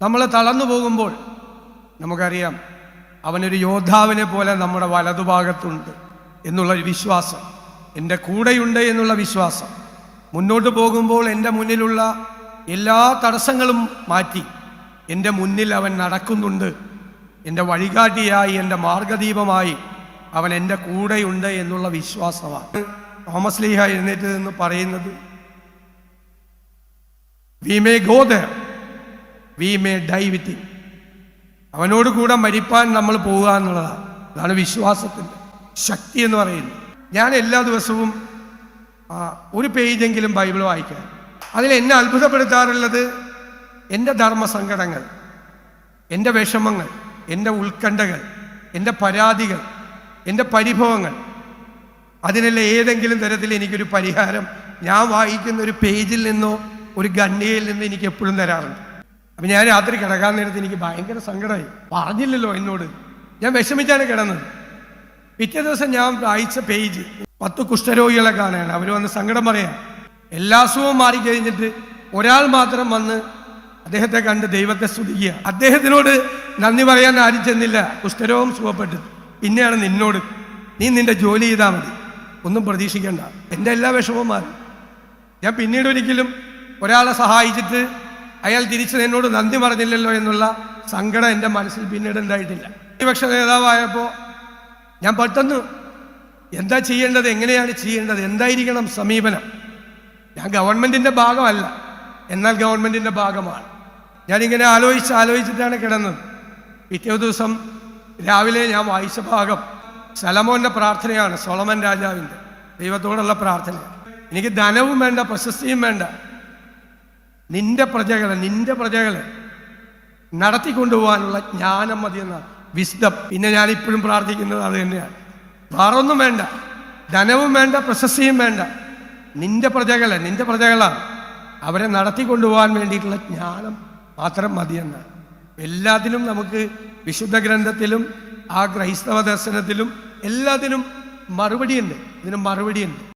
നമ്മൾ തളർന്നു പോകുമ്പോൾ നമുക്കറിയാം അവനൊരു യോദ്ധാവിനെ പോലെ നമ്മുടെ വലതുഭാഗത്തുണ്ട് എന്നുള്ളൊരു വിശ്വാസം, എൻ്റെ കൂടെയുണ്ട് എന്നുള്ള വിശ്വാസം. മുന്നോട്ട് പോകുമ്പോൾ എൻ്റെ മുന്നിലുള്ള എല്ലാ തടസ്സങ്ങളും മാറ്റി എൻ്റെ മുന്നിൽ അവൻ നടക്കുന്നുണ്ട്. എൻ്റെ വഴികാട്ടിയായി, എൻ്റെ മാർഗദീപമായി അവൻ എൻ്റെ കൂടെയുണ്ട് എന്നുള്ള വിശ്വാസമാണ്. തോമസ് ലീഹ എഴുന്നേറ്റ് നിന്ന് പറയുന്നത്, we may go there, we may die with him. അവനോട് കൂടെ മരിപ്പാൻ നമ്മൾ പോവുക എന്നുള്ളതാണ്. അതാണ് വിശ്വാസത്തിൻ്റെ ശക്തി എന്ന് പറയുന്നത്. ഞാൻ എല്ലാ ദിവസവും ഒരു പേജെങ്കിലും ബൈബിൾ വായിക്കാം. അതിൽ എന്നെ അത്ഭുതപ്പെടുത്താറുള്ളത് എൻ്റെ ധർമ്മസങ്കടങ്ങൾ, എൻ്റെ വിഷമങ്ങൾ, എൻ്റെ ഉത്കണ്ഠകൾ, എൻ്റെ പരാതികൾ, എൻ്റെ പരിഭവങ്ങൾ. അതിനെല്ലാം ഏതെങ്കിലും തരത്തിൽ എനിക്കൊരു പരിഹാരം ഞാൻ വായിക്കുന്ന ഒരു പേജിൽ നിന്നോ ഒരു ഖണ്ഡികയിൽ നിന്നോ എനിക്ക് എപ്പോഴും തരാറുണ്ട്. അപ്പം ഞാൻ രാത്രി കിടക്കാൻ നേരത്ത് എനിക്ക് ഭയങ്കര സങ്കടമായി. പറഞ്ഞില്ലല്ലോ എന്നോട്, ഞാൻ വിഷമിച്ചാണ് കിടന്നത്. പിറ്റേ ദിവസം ഞാൻ വായിച്ച പേജ് 10 കുഷ്ഠരോഗികളെ കാണുകയാണ്. അവർ വന്ന് സങ്കടം പറയാം. എല്ലാ അസുഖവും മാറിക്കഴിഞ്ഞിട്ട് ഒരാൾ മാത്രം വന്ന് അദ്ദേഹത്തെ കണ്ട് ദൈവത്തെ സ്തുതിക്കുക. അദ്ദേഹത്തിനോട് നന്ദി പറയാൻ ആരും ചെന്നില്ല. കുഷ്ഠരോഗം സുഖപ്പെട്ടു. പിന്നെയാണ് നിന്നോട്, നീ നിന്റെ ജോലി ചെയ്താൽ മതി, ഒന്നും പ്രതീക്ഷിക്കണ്ട. എൻ്റെ എല്ലാ വിഷമവും മാറി. ഞാൻ പിന്നീട് ഒരിക്കലും ഒരാളെ സഹായിച്ചിട്ട് അയാൾ തിരിച്ച് എന്നോട് നന്ദി പറഞ്ഞില്ലല്ലോ എന്നുള്ള സങ്കടം എൻ്റെ മനസ്സിൽ പിന്നീട് ഉണ്ടായിട്ടില്ല. പ്രതിപക്ഷ നേതാവായപ്പോൾ ഞാൻ പെട്ടെന്ന് എന്താ ചെയ്യേണ്ടത്, എങ്ങനെയാണ് ചെയ്യേണ്ടത്, എന്തായിരിക്കണം സമീപനം. ഞാൻ ഗവൺമെൻറ്റിൻ്റെ ഭാഗമല്ല, എന്നാൽ ഗവൺമെൻറ്റിൻ്റെ ഭാഗമാണ്. ഞാനിങ്ങനെ ആലോചിച്ചിട്ടാണ് കിടന്നത്. പിറ്റേ ദിവസം രാവിലെ ഞാൻ വായിച്ച ഭാഗം സലമോൻ്റെ പ്രാർത്ഥനയാണ്, സോളമൻ രാജാവിൻ്റെ ദൈവത്തോടുള്ള പ്രാർത്ഥന. എനിക്ക് ധനവും വേണ്ട, പ്രശസ്തിയും വേണ്ട, നിന്റെ പ്രജകളെ നടത്തിക്കൊണ്ടുപോകാനുള്ള ജ്ഞാനം മതി എന്ന വിസ്ഡം. പിന്നെ ഞാനിപ്പോഴും പ്രാർത്ഥിക്കുന്നത് അത് തന്നെയാണ്. വേറൊന്നും വേണ്ട, ധനവും വേണ്ട, പ്രശസ്തിയും വേണ്ട, നിന്റെ പ്രജകളാണ്, അവരെ നടത്തിക്കൊണ്ടുപോകാൻ വേണ്ടിയിട്ടുള്ള ജ്ഞാനം മാത്രം മതിയെന്നാണ്. എല്ലാത്തിനും നമുക്ക് വിശുദ്ധ ഗ്രന്ഥത്തിലും ആ ക്രൈസ്തവ ദർശനത്തിലും എല്ലാത്തിനും മറുപടിയുണ്ട്. ഇതിന് മറുപടിയുണ്ട്.